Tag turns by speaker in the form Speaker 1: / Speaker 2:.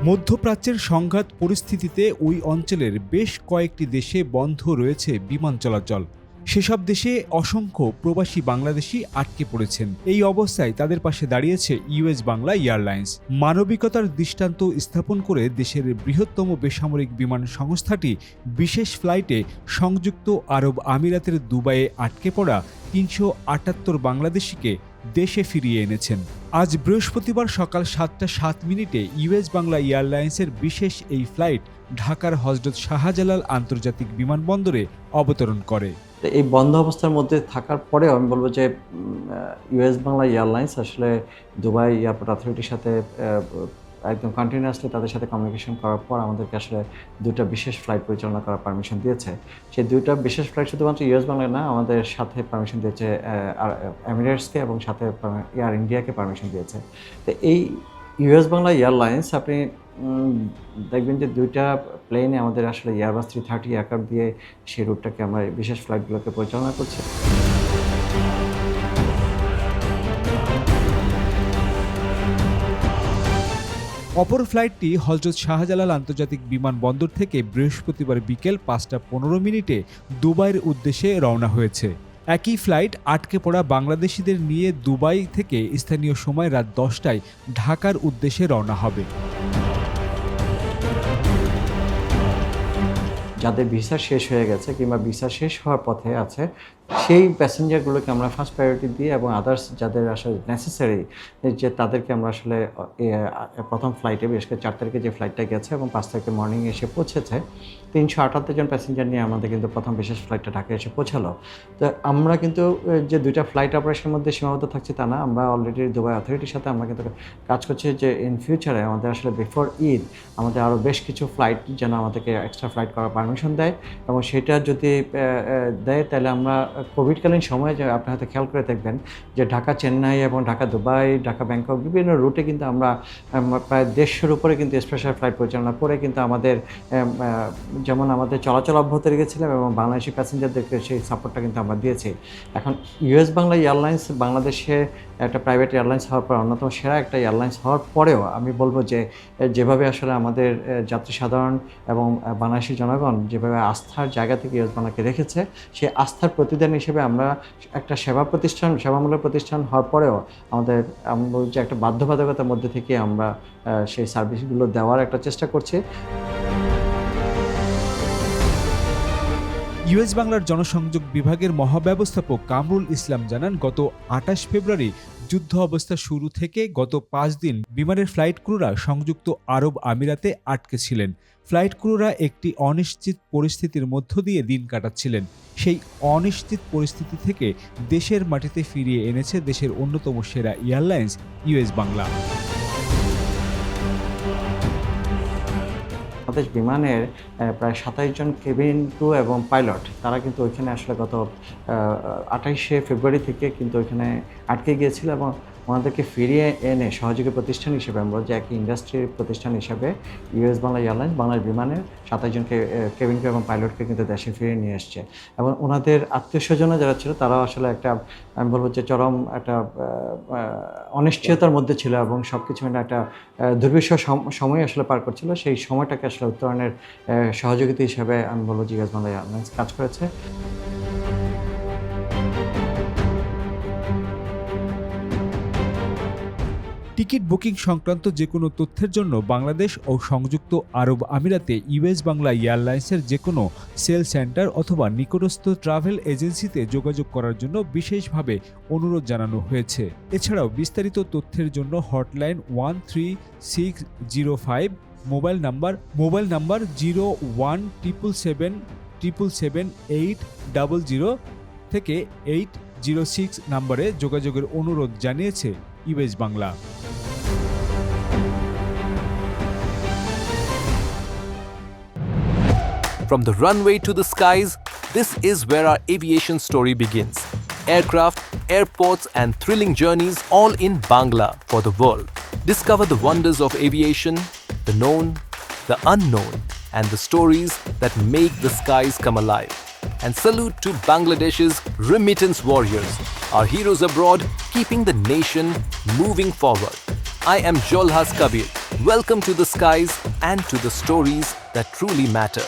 Speaker 1: মধ্যপ্রাচ্যের সংঘাত পরিস্থিতিতে ওই অঞ্চলের বেশ কয়েকটি দেশে বন্ধ রয়েছে বিমান চলাচল। সেসব দেশে অসংখ্য প্রবাসী বাংলাদেশি আটকে পড়েছেন। এই অবস্থায় তাদের পাশে দাঁড়িয়েছে ইউএস বাংলা এয়ারলাইন্স। মানবিকতার দৃষ্টান্ত স্থাপন করে দেশের বৃহত্তম বেসামরিক বিমান সংস্থাটি বিশেষ ফ্লাইটে সংযুক্ত আরব আমিরাতের দুবাইয়ে আটকে পড়া ৩৭৮ বাংলাদেশিকে দেশে ফিরিয়ে এনেছেন। আজ বৃহস্পতিবার সকাল ৭টা ৭ মিনিটে ইউএস বাংলা এয়ারলাইন্সের বিশেষ এই ফ্লাইট ঢাকার হযরত শাহজালাল আন্তর্জাতিক বিমানবন্দরে অবতরণ করে।
Speaker 2: এই বন্ধ অবস্থার মধ্যে থাকার পরেও আমি বলবো যে ইউএস বাংলা এয়ারলাইন্স আসলে দুবাই এয়ারপোর্ট অথরিটির সাথে একদম কন্টিনিউয়াসলি তাদের সাথে কমিউনিকেশন করার পর আমাদেরকে আসলে দুটো বিশেষ ফ্লাইট পরিচালনা করার পারমিশন দিয়েছে। সেই দুইটা বিশেষ ফ্লাইট শুধুমাত্র ইউএস বাংলায় না, আমাদের সাথে পারমিশন দিয়েছে এমিরেটসকে এবং সাথে এয়ার ইন্ডিয়াকে পারমিশন দিয়েছে। তো এই ইউএস বাংলা এয়ারলাইন্স আপনি দেখবেন যে দুইটা প্লেনে আমাদের আসলে এয়ারবাস 330 এয়ারক্রাফট দিয়ে সেই রুটটাকে আমরা বিশেষ ফ্লাইটগুলোকে পরিচালনা করছি।
Speaker 1: অপর ফ্লাইটটি হযরত শাহজালাল আন্তর্জাতিক বিমানবন্দর থেকে বৃহস্পতিবার বিকেল 5টা 15 মিনিটে দুবাইয়ের উদ্দেশ্যে রওনা হয়েছে। একই ফ্লাইট আটকে পড়া বাংলাদেশিদের নিয়ে দুবাই থেকে স্থানীয় সময় রাত 10টায় ঢাকার উদ্দেশ্যে রওনা হবে।
Speaker 2: যাদের ভিসা শেষ হয়ে গেছে কিংবা ভিসা শেষ হওয়ার পথে আছে সেই প্যাসেঞ্জারগুলোকে আমরা ফার্স্ট প্রায়োরিটি দিই এবং আদার্স যাদের আসলে নেসেসারি যে তাদেরকে আমরা আসলে প্রথম ফ্লাইটে বিশেষ করে 4 তারিখে যে ফ্লাইটটা গেছে এবং 5 তারিখে মর্নিং এসে পৌঁছেছে 378 জন প্যাসেঞ্জার নিয়ে আমাদের কিন্তু প্রথম বিশেষ ফ্লাইটটা ঢাকায় এসে পৌঁছালো। তো আমরা কিন্তু যে দুইটা ফ্লাইট অপারেশনের মধ্যে সীমাবদ্ধ থাকছি তা না, আমরা অলরেডি দুবাই অথরিটির সাথে আমরা কিন্তু কাজ করছি যে ইন ফিউচারে আমাদের আসলে বিফোর ঈদ আমাদের আরও বেশ কিছু ফ্লাইট যেন আমাদেরকে এক্সট্রা ফ্লাইট করার পারমিশন দেয় এবং সেটা যদি দেয় তাহলে আমরা কোভিডকালীন সময়ে যে আপনি হয়তো খেয়াল করে দেখবেন যে ঢাকা চেন্নাই এবং ঢাকা দুবাই, ঢাকা ব্যাংকক বিভিন্ন রুটে কিন্তু আমরা প্রায় 150-এর উপরে কিন্তু স্পেশাল ফ্লাইট পরিচালনা করে কিন্তু আমাদের যেমন আমাদের চলাচল অব্যাহত রেখেছিলাম এবং বাংলাদেশি প্যাসেঞ্জারদেরকে সেই সাপোর্টটা কিন্তু আমরা দিয়েছি। এখন ইউএস বাংলা এয়ারলাইন্স বাংলাদেশে একটা প্রাইভেট এয়ারলাইন্স হওয়ার পর অন্যতম সেরা একটা এয়ারলাইন্স হওয়ার পরেও আমি বলবো যে যেভাবে আসলে আমাদের যাত্রী সাধারণ এবং বাংলাদেশি জনগণ যেভাবে আস্থার জায়গা থেকে ইউএস বাংলাকে রেখেছে সেই আস্থার প্রতিদান হিসেবে আমরা একটা সেবামূলক প্রতিষ্ঠান হওয়ার পরেও আমাদের যে একটা বাধ্যবাধকতার মধ্যে থেকে আমরা সেই সার্ভিসগুলো দেওয়ার একটা চেষ্টা করছি।
Speaker 1: ইউএস বাংলার জনসংযোগ বিভাগের মহাব্যবস্থাপক কামরুল ইসলাম জানান, গত 28 ফেব্রুয়ারি যুদ্ধ অবস্থা শুরু থেকে গত 5 দিন বিমানের ফ্লাইট ক্রুরা সংযুক্ত আরব আমিরাতে আটকে ছিলেন। ফ্লাইট ক্রুরা একটি অনিশ্চিত পরিস্থিতির মধ্য দিয়ে দিন কাটাচ্ছিলেন। সেই অনিশ্চিত পরিস্থিতি থেকে দেশের মাটিতে ফিরিয়ে এনেছে দেশের অন্যতম সেরা এয়ারলাইন্স ইউএস বাংলা।
Speaker 2: আমাদের বিমানের প্রায় 27 জন কেবিন ক্রু এবং পাইলট তারা কিন্তু ওইখানে আসলে গত 28শে ফেব্রুয়ারি থেকে কিন্তু ওইখানে আটকে গিয়েছিল এবং ওনাদেরকে ফিরিয়ে এনে সহযোগী প্রতিষ্ঠান হিসেবে আমরা যে একই ইন্ডাস্ট্রির প্রতিষ্ঠান হিসেবে ইউএস বাংলা এয়ারলাইন্স বাংলাদেশ বিমানের 27 জন কেবিন ক্রু এবং পাইলটকে কিন্তু দেশে ফিরিয়ে নিয়ে এসছে এবং ওনাদের আত্মীয় স্বজনরা যারা ছিল তারাও আসলে একটা আমি বলবো যে চরম একটা অনিশ্চয়তার মধ্যে ছিল এবং সব কিছু একটা দুর্বিষহ সময় আসলে পার করছিল। সেই সময়টাকে আসলে উত্তরণের সহযোগিতা হিসেবে আমি বলবো যে ইউএস বাংলা এয়ারলাইন্স কাজ করেছে।
Speaker 1: টিকিট বুকিং সংক্রান্ত যে কোনো তথ্যের জন্য বাংলাদেশ ও সংযুক্ত আরব আমিরাতে ইউএস বাংলা এয়ারলাইন্সের যে কোনো সেল সেন্টার অথবা নিকটস্থ ট্রাভেল এজেন্সিতে যোগাযোগ করার জন্য বিশেষভাবে অনুরোধ জানানো হয়েছে। এছাড়াও বিস্তারিত তথ্যের জন্য হটলাইন 13605, মোবাইল নাম্বার 0177777800 থেকে 806 নম্বরে যোগাযোগের অনুরোধ জানিয়েছে US Bangla.
Speaker 3: From the runway to the skies, this is where our aviation story begins. Aircraft, airports, and thrilling journeys all in Bangla for the world. Discover the wonders of aviation, the known, the unknown, and the stories that make the skies come alive. And salute to Bangladesh's remittance warriors, our heroes abroad keeping the nation moving forward. I am Jolhas Kabir, Welcome to the skies and to the stories that truly matter.